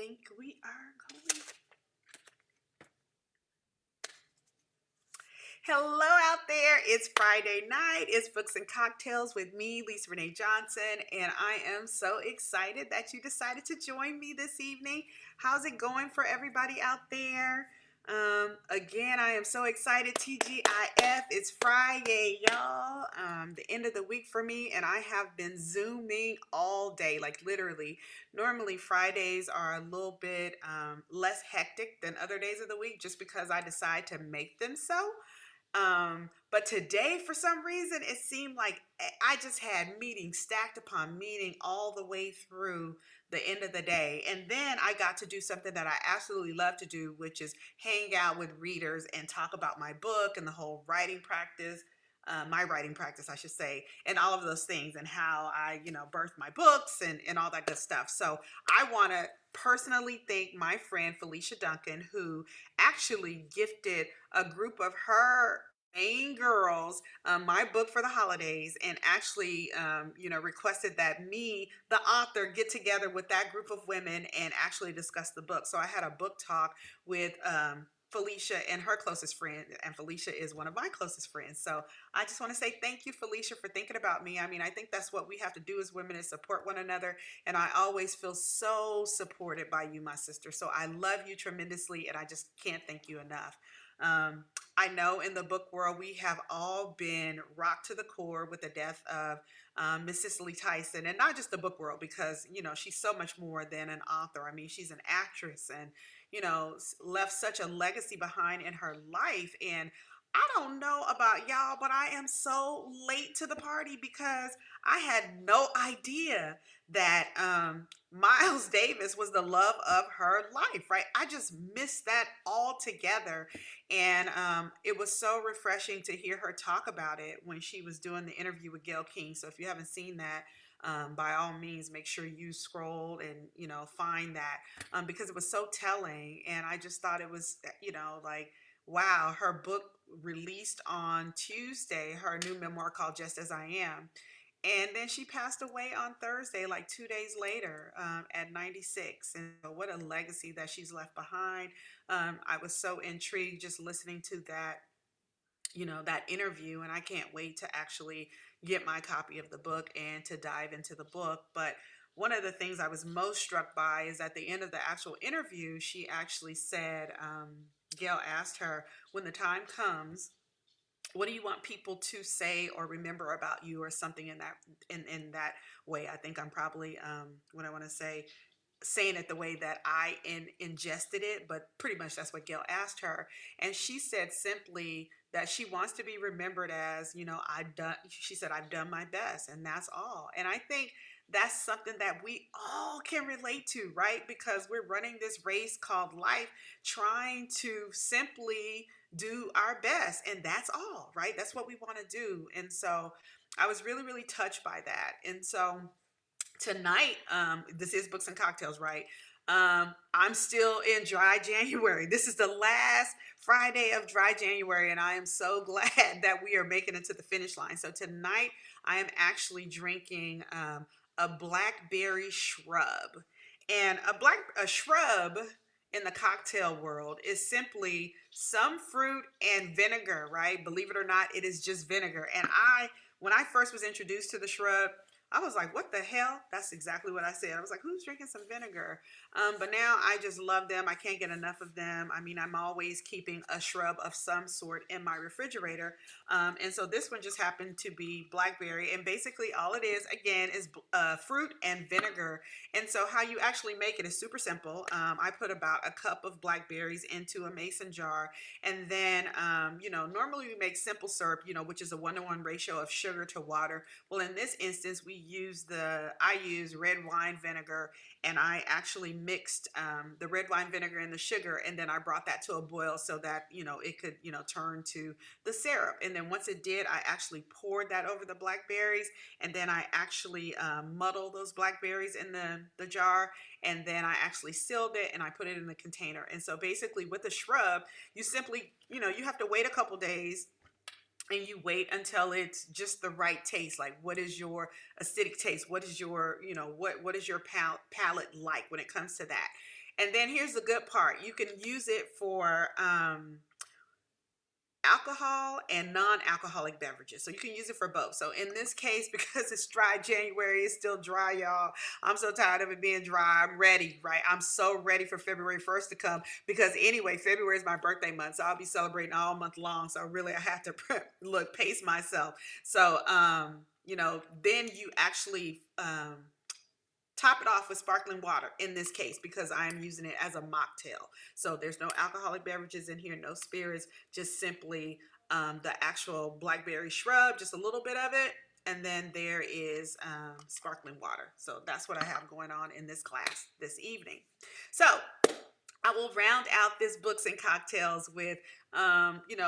think we are going. Hello out there. It's Friday night. It's Books and Cocktails with me, Lisa Renee Johnson, and I am so excited that you decided to join me this evening. How's it going for everybody out there? Again, I am so excited. TGIF, it's Friday, y'all. The end of the week for me, and I have been Zooming all day, like literally. Normally, Fridays are a little bit less hectic than other days of the week just because I decide to make them so. But today, for some reason, it seemed like I just had meetings stacked upon meeting all the way through the end of the day. And then I got to do something that I absolutely love to do, which is hang out with readers and talk about my book and the whole writing practice. My writing practice, I should say, and all of those things, and how I, birthed my books and all that good stuff. So I want to personally thank my friend Felicia Duncan, who actually gifted a group of her main girls my book for the holidays, and actually requested that me, the author, get together with that group of women and actually discuss the book. So I had a book talk with Felicia and her closest friend, and Felicia is one of my closest friends. So I just want to say thank you, Felicia, for thinking about me. I mean, I think that's what we have to do as women, is support one another, and I always feel so supported by you, my sister. So I love you tremendously, and I just can't thank you enough. I know in the book world, we have all been rocked to the core with the death of Miss Cicely Tyson, and not just the book world, because, she's so much more than an author. I mean, she's an actress and, left such a legacy behind in her life. And I don't know about y'all, but I am so late to the party because I had no idea that Miles Davis was the love of her life, right? I just missed that altogether. And it was so refreshing to hear her talk about it when she was doing the interview with Gayle King. So if you haven't seen that, by all means, make sure you scroll and, find that, because it was so telling. And I just thought it was, like, wow, her book released on Tuesday, her new memoir called Just As I Am. And then she passed away on Thursday, like 2 days later, at 96. And so what a legacy that she's left behind. I was so intrigued just listening to that, that interview, and I can't wait to actually get my copy of the book and to dive into the book. But one of the things I was most struck by is at the end of the actual interview, she actually said, Gail asked her, when the time comes, what do you want people to say or remember about you, or something in that way. I think I'm probably what I want to say, saying it the way that I ingested it, but pretty much that's what Gail asked her. And she said simply that she wants to be remembered as, she said, I've done my best, and that's all. And I think that's something that we all can relate to, right? Because we're running this race called life, trying to simply do our best, and that's all, right? That's what we want to do. And so I was really, really touched by that. And so tonight, this is Books and Cocktails, right? I'm still in dry January. This is the last Friday of dry January, and I am so glad that we are making it to the finish line. So tonight I am actually drinking a Blackberry Shrub. And a shrub in the cocktail world is simply some fruit and vinegar, right? Believe it or not, it is just vinegar. And when I first was introduced to the shrub, I was like, what the hell? That's exactly what I said. I was like, who's drinking some vinegar? But now I just love them. I can't get enough of them. I mean, I'm always keeping a shrub of some sort in my refrigerator. And so this one just happened to be blackberry. And basically all it is, again, is fruit and vinegar. And so how you actually make it is super simple. I put about a cup of blackberries into a mason jar. And then, normally we make simple syrup, which is a 1-to-1 ratio of sugar to water. Well, in this instance, I use red wine vinegar, and I actually mixed the red wine vinegar and the sugar, and then I brought that to a boil so that, it could, turn to the syrup. And then once it did, I actually poured that over the blackberries, and then I actually muddled those blackberries in the jar, and then I actually sealed it and I put it in the container. And so basically with the shrub, you simply, you have to wait a couple days, and you wait until it's just the right taste. Like, what is your acidic taste? What is your, what is your palate like when it comes to that? And then here's the good part. You can use it for alcohol and non-alcoholic beverages, so you can use it for both. So in this case, because it's dry January, it's still dry, y'all. I'm so tired of it being dry. I'm ready, right? I'm so ready for February 1st to come, because anyway, February is my birthday month, so I'll be celebrating all month long. So really I have to look, pace myself. So then you actually top it off with sparkling water in this case, because I'm using it as a mocktail. So there's no alcoholic beverages in here, no spirits, just simply the actual blackberry shrub, just a little bit of it. And then there is sparkling water. So that's what I have going on in this class this evening. So I will round out this books and cocktails with,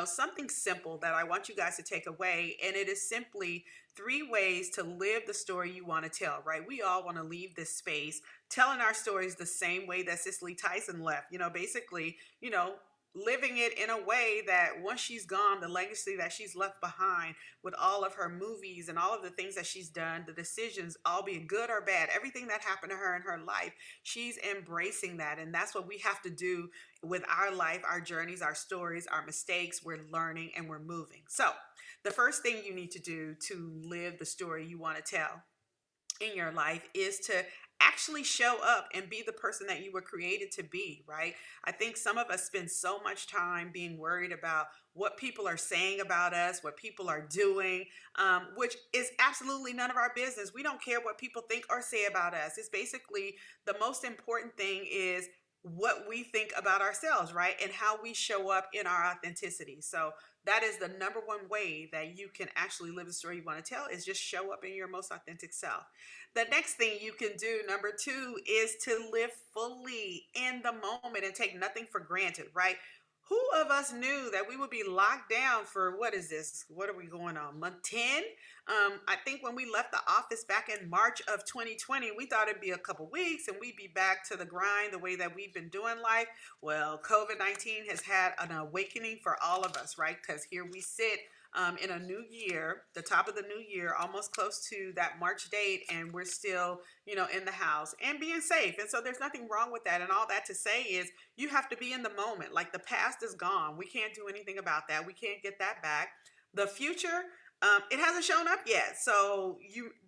something simple that I want you guys to take away. And it is simply 3 ways to live the story you want to tell, right? We all want to leave this space telling our stories the same way that Cicely Tyson left, basically, living it in a way that once she's gone, the legacy that she's left behind with all of her movies and all of the things that she's done, the decisions, albeit good or bad, everything that happened to her in her life, she's embracing that. And that's what we have to do with our life, our journeys, our stories, our mistakes. We're learning and we're moving. So the first thing you need to do to live the story you want to tell in your life is to actually show up and be the person that you were created to be, right? I think some of us spend so much time being worried about what people are saying about us, what people are doing, which is absolutely none of our business. We don't care what people think or say about us. It's basically, the most important thing is what we think about ourselves, right? And how we show up in our authenticity. So that is the number one way that you can actually live the story you want to tell, is just show up in your most authentic self. The next thing you can do, number 2, is to live fully in the moment and take nothing for granted, right? Who of us knew that we would be locked down for, what is this? What are we going on? Month 10? I think when we left the office back in March of 2020, we thought it'd be a couple weeks and we'd be back to the grind the way that we've been doing life. Well, COVID-19 has had an awakening for all of us, right? Because here we sit in a new year, the top of the new year, almost close to that March date, and we're still, in the house and being safe. And so there's nothing wrong with that. And all that to say is, you have to be in the moment. Like, the past is gone. We can't do anything about that. We can't get that back. The future, it hasn't shown up yet. So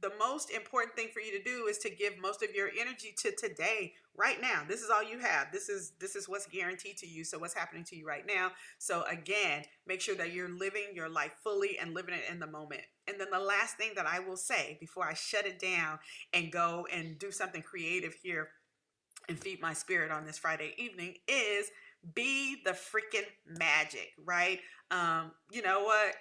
the most important thing for you to do is to give most of your energy to today, right now. This is all you have. This is what's guaranteed to you. So what's happening to you right now. So again, make sure that you're living your life fully and living it in the moment. And then the last thing that I will say before I shut it down and go and do something creative here and feed my spirit on this Friday evening is, be the freaking magic, right? You know what?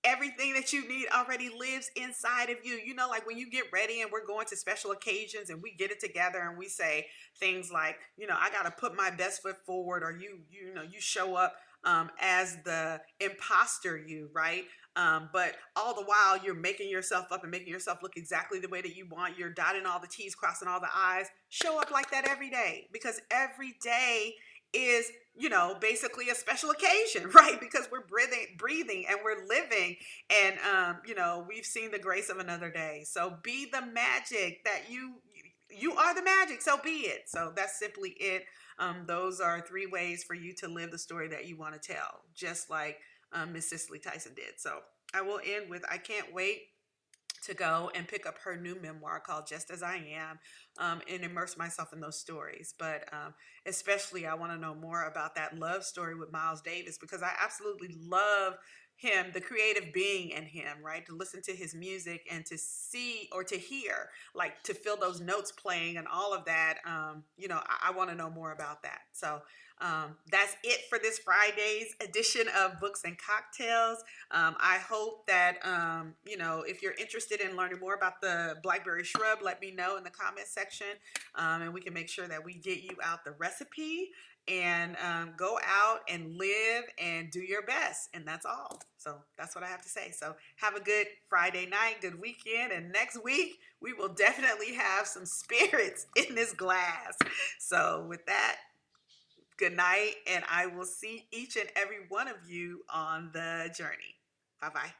Everything that you need already lives inside of you. Like when you get ready and we're going to special occasions and we get it together and we say things like, I got to put my best foot forward, or you show up as the imposter you, right? But all the while you're making yourself up and making yourself look exactly the way that you want. You're dotting all the T's, crossing all the I's. Show up like that every day, because every day is, basically a special occasion, right? Because we're breathing and we're living, and we've seen the grace of another day. So be the magic that you are, the magic. So be it. So that's simply it. Those are 3 ways for you to live the story that you want to tell, just like Miss Cicely Tyson did. So I will end with, I can't wait to go and pick up her new memoir called Just As I Am, and immerse myself in those stories. But especially, I want to know more about that love story with Miles Davis, because I absolutely love him, the creative being in him, right? To listen to his music and to see, or to hear, like to feel those notes playing and all of that. I want to know more about that. So that's it for this Friday's edition of Books and Cocktails. I hope that, if you're interested in learning more about the Blackberry Shrub, let me know in the comment section, and we can make sure that we get you out the recipe, and go out and live and do your best. And that's all. So that's what I have to say. So have a good Friday night, good weekend, and next week we will definitely have some spirits in this glass. So with that, good night, and I will see each and every one of you on the journey. Bye-bye.